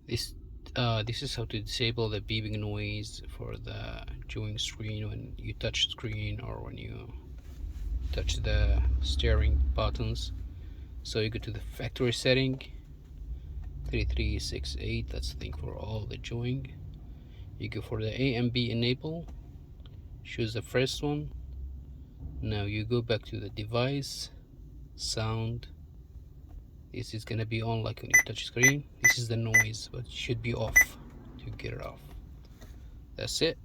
This is how to disable the beeping noise for the viewing screen when you touch screen or when you touch the steering buttons. So you go to the factory setting 3368, that's the thing for all the viewing. You go for the AMB enable, choose the first one. Now you go back to the device sound. This is gonna be on like when you touch screen. This is the noise, but it should be off to get it off. That's it.